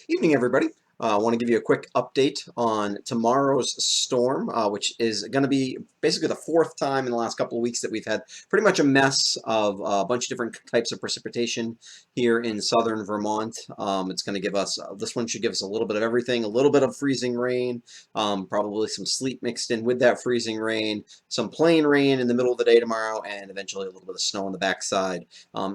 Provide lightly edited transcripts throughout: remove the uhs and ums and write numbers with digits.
Evening, everybody. I want to give you a quick update on tomorrow's storm, which is going to be basically the fourth time in the last couple of weeks that we've had pretty much a mess of a bunch of different types of precipitation here in southern Vermont. It's going to give us, this one should give us a little bit of everything, a little bit of freezing rain, probably some sleet mixed in with that freezing rain, some plain rain in the middle of the day tomorrow, and eventually a little bit of snow on the backside.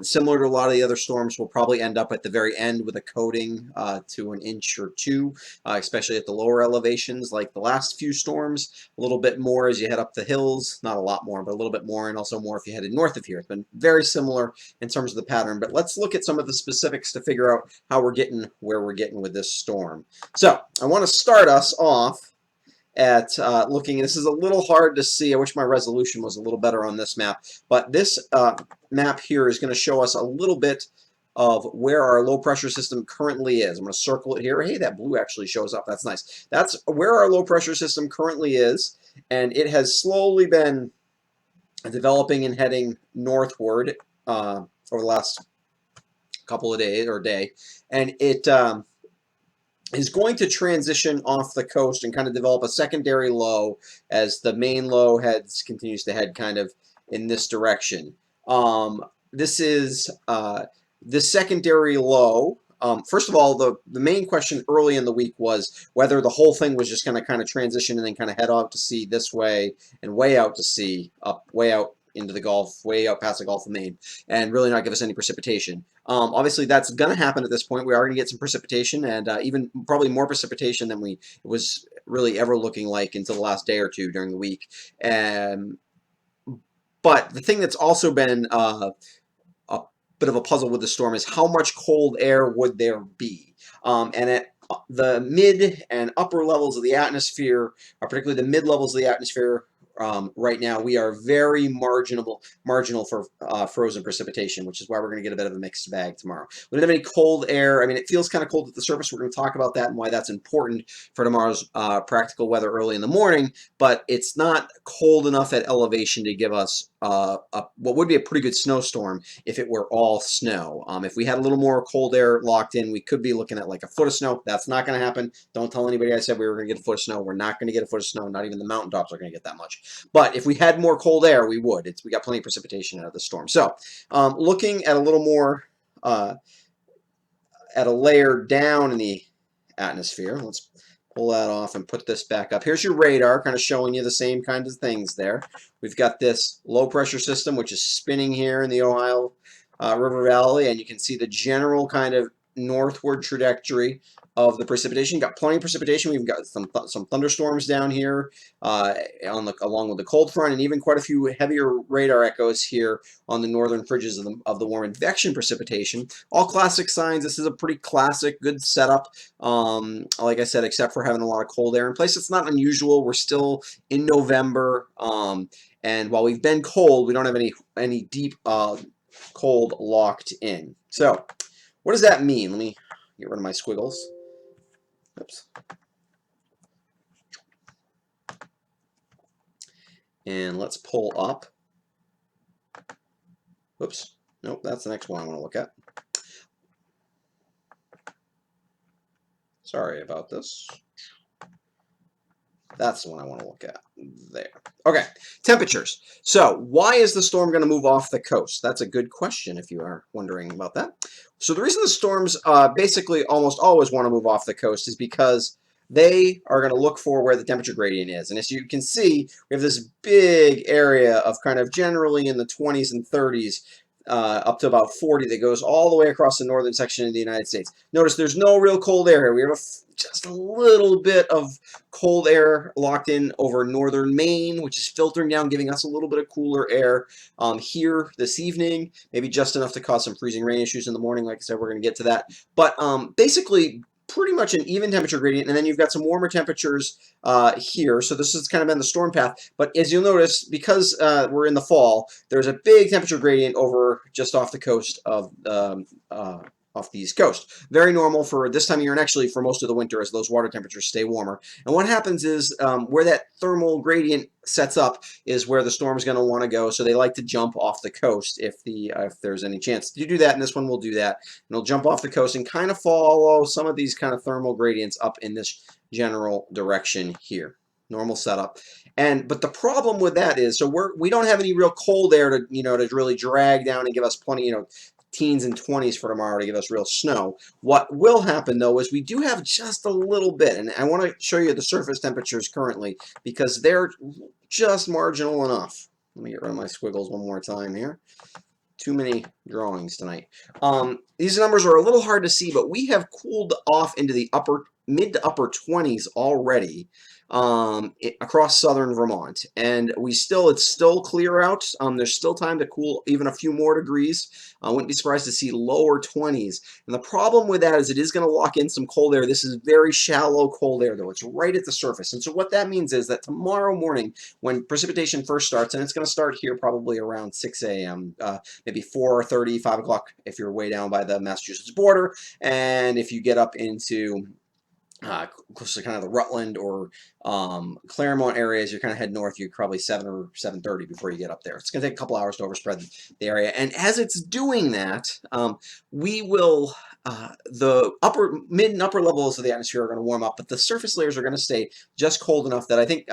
Similar to a lot of the other storms, we'll probably end up at the very end with a coating to an inch or two, especially at the lower elevations like the last few storms. A little bit more as you head up the hills, not a lot more, but a little bit more, and also more if you headed north of here. It's been very similar in terms of the pattern, but let's look at some of the specifics to figure out how we're getting where we're getting with this storm. So I want to start us off at looking, this is a little hard to see. I wish my resolution was a little better on this map, but this map here is going to show us a little bit of where our low pressure system currently is. I'm going to circle it here. Hey, that blue actually shows up. That's nice. That's where our low pressure system currently is, and it has slowly been developing and heading northward over the last couple of days or day, and it is going to transition off the coast and kind of develop a secondary low as the main low continues to head kind of in this direction. This is the secondary low. First of all, the main question early in the week was whether the whole thing was just going to kind of transition and then kind of head out to sea this way and way out to sea, way out into the Gulf, way out past the Gulf of Maine, and really not give us any precipitation. Obviously, that's going to happen at this point. We are going to get some precipitation, and even probably more precipitation than we was really ever looking like until the last day or two during the week. But the thing that's also been a bit of a puzzle with the storm is how much cold air would there be? And at the mid and upper levels of the atmosphere, particularly the mid levels of the atmosphere, right now we are very marginal for frozen precipitation, which is why we're going to get a bit of a mixed bag tomorrow. We don't have any cold air. I mean, it feels kind of cold at the surface. We're going to talk about that and why that's important for tomorrow's practical weather early in the morning, but it's not cold enough at elevation to give us what would be a pretty good snowstorm if it were all snow. If we had a little more cold air locked in, we could be looking at like a foot of snow. That's not going to happen. Don't tell anybody I said we were going to get a foot of snow. We're not going to get a foot of snow. Not even the mountaintops are going to get that much. But if we had more cold air, we would. We got plenty of precipitation out of the storm. So looking at a little more, at a layer down in the atmosphere, let's pull that off and put this back up. Here's your radar, kind of showing you the same kind of things there. We've got this low pressure system, which is spinning here in the Ohio River Valley, and you can see the general kind of northward trajectory of the precipitation. You've got plenty of precipitation. We've got some thunderstorms down here along with the cold front, and even quite a few heavier radar echoes here on the northern fringes of the warm advection precipitation. All classic signs. This is a pretty classic, good setup. Like I said, except for having a lot of cold air in place. It's not unusual. We're still in November, and while we've been cold, we don't have any deep cold locked in. So what does that mean? Let me get rid of my squiggles. Oops. And let's pull up. Oops. Nope, that's the next one I want to look at. Sorry about this. That's the one I want to look at. There. Okay, temperatures. So why is the storm going to move off the coast? That's a good question if you are wondering about that. So the reason the storms basically almost always want to move off the coast is because they are going to look for where the temperature gradient is. And as you can see, we have this big area of kind of generally in the 20s and 30s up to about 40 that goes all the way across the northern section of the United States. Notice there's no real cold air here. We have just a little bit of cold air locked in over northern Maine, which is filtering down, giving us a little bit of cooler air here this evening, maybe just enough to cause some freezing rain issues in the morning. Like I said, we're going to get to that. But basically, pretty much an even temperature gradient, and then you've got some warmer temperatures here. So this has kind of been the storm path. But as you'll notice, because we're in the fall, there's a big temperature gradient over just off the coast of off the East Coast. Very normal for this time of year and actually for most of the winter as those water temperatures stay warmer. And what happens is where that thermal gradient sets up is where the storm is going to want to go. So they like to jump off the coast if there's any chance to do that. And this one will do that. And it'll jump off the coast and kind of follow some of these kind of thermal gradients up in this general direction here. Normal setup. But the problem with that is, so we don't have any real cold air to to really drag down and give us plenty, teens and 20s for tomorrow to give us real snow. What will happen though is we do have just a little bit, and I want to show you the surface temperatures currently because they're just marginal enough. Let me get rid of my squiggles one more time here. Too many drawings tonight. These numbers are a little hard to see, but we have cooled off into the mid to upper 20s already across southern Vermont, and it's still clear out. There's still time to cool even a few more degrees. I wouldn't be surprised to see lower 20s. And the problem with that is it is going to lock in some cold air. This is very shallow cold air, though. It's right at the surface. And so what that means is that tomorrow morning, when precipitation first starts, and it's going to start here probably around 6 a.m., maybe 4:30, 5 o'clock if you're way down by the Massachusetts border, and if you get up into close to kind of the Rutland or Claremont areas, you're kind of head north, you're probably 7 or 7:30 before you get up there. It's going to take a couple hours to overspread the area. And as it's doing that, we will, the mid and upper levels of the atmosphere are going to warm up, but the surface layers are going to stay just cold enough that I think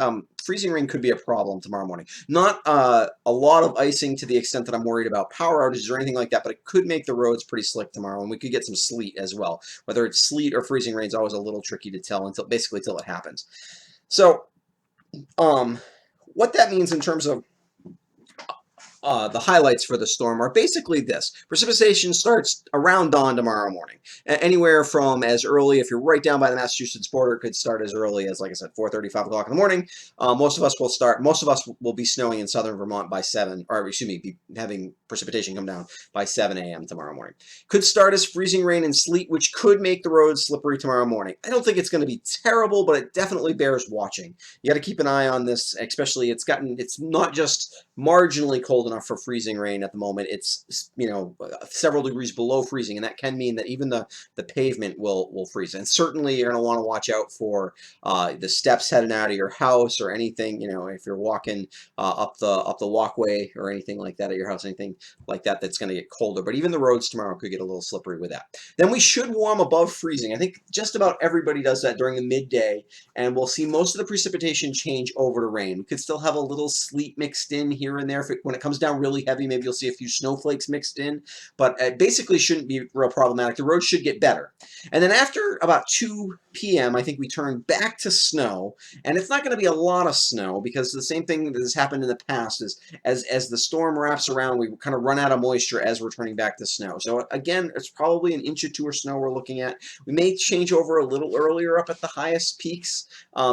freezing rain could be a problem tomorrow morning. Not a lot of icing to the extent that I'm worried about power outages or anything like that, but it could make the roads pretty slick tomorrow, and we could get some sleet as well. Whether it's sleet or freezing rain is always a little tricky to tell until it happens. So what that means in terms of the highlights for the storm are basically this. Precipitation starts around dawn tomorrow morning. Anywhere from as early, if you're right down by the Massachusetts border, it could start as early as, like I said, 4:30, 5 o'clock in the morning. Most of us will be snowing in southern Vermont by 7, or excuse me, be having precipitation come down by 7 a.m. tomorrow morning. Could start as freezing rain and sleet, which could make the roads slippery tomorrow morning. I don't think it's going to be terrible, but it definitely bears watching. You got to keep an eye on this, especially it's not just marginally cold enough for freezing rain at the moment. It's several degrees below freezing, and that can mean that even the pavement will freeze. And certainly you're going to want to watch out for the steps heading out of your house or anything. If you're walking up the walkway or anything like that at your house, anything like that that's going to get colder. But even the roads tomorrow could get a little slippery with that. Then we should warm above freezing. I think just about everybody does that during the midday, and we'll see most of the precipitation change over to rain. We could still have a little sleet mixed in here and there. When it comes down really heavy, maybe you'll see a few snowflakes mixed in, but it basically shouldn't be real problematic. The roads should get better. And then after about 2 p.m., I think we turn back to snow, and it's not going to be a lot of snow because the same thing that has happened in the past is as the storm wraps around, we kind of run out of moisture as we're turning back to snow. So again, it's probably an inch or two of snow we're looking at. We may change over a little earlier up at the highest peaks.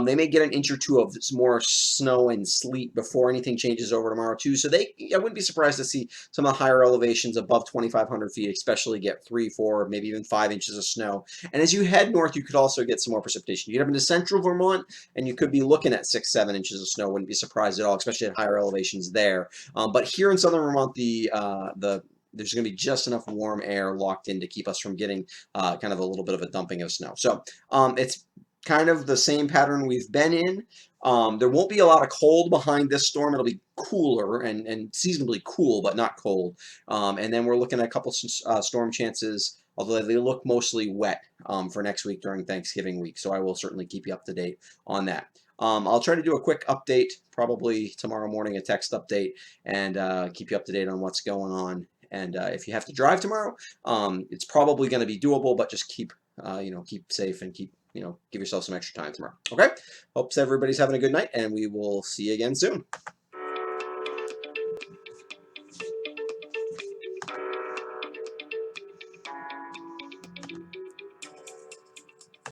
They may get an inch or two of more snow and sleet before anything changes over tomorrow too. So I wouldn't be surprised to see some of the higher elevations above 2,500 feet, especially get 3, 4, maybe even 5 inches of snow. And as you head north, you could also get some more precipitation. You get up into central Vermont, and you could be looking at 6, 7 inches of snow. Wouldn't be surprised at all, especially at higher elevations there. But here in southern Vermont, there's going to be just enough warm air locked in to keep us from getting kind of a little bit of a dumping of snow. So it's kind of the same pattern we've been in. There won't be a lot of cold behind this storm. It'll be cooler and seasonably cool, but not cold. And then we're looking at a couple storm chances, although they look mostly wet for next week during Thanksgiving week. So I will certainly keep you up to date on that. I'll try to do a quick update, probably tomorrow morning, a text update, and keep you up to date on what's going on. And if you have to drive tomorrow, it's probably going to be doable, but just keep safe and keep give yourself some extra time tomorrow. Okay? Hopes everybody's having a good night, and we will see you again soon.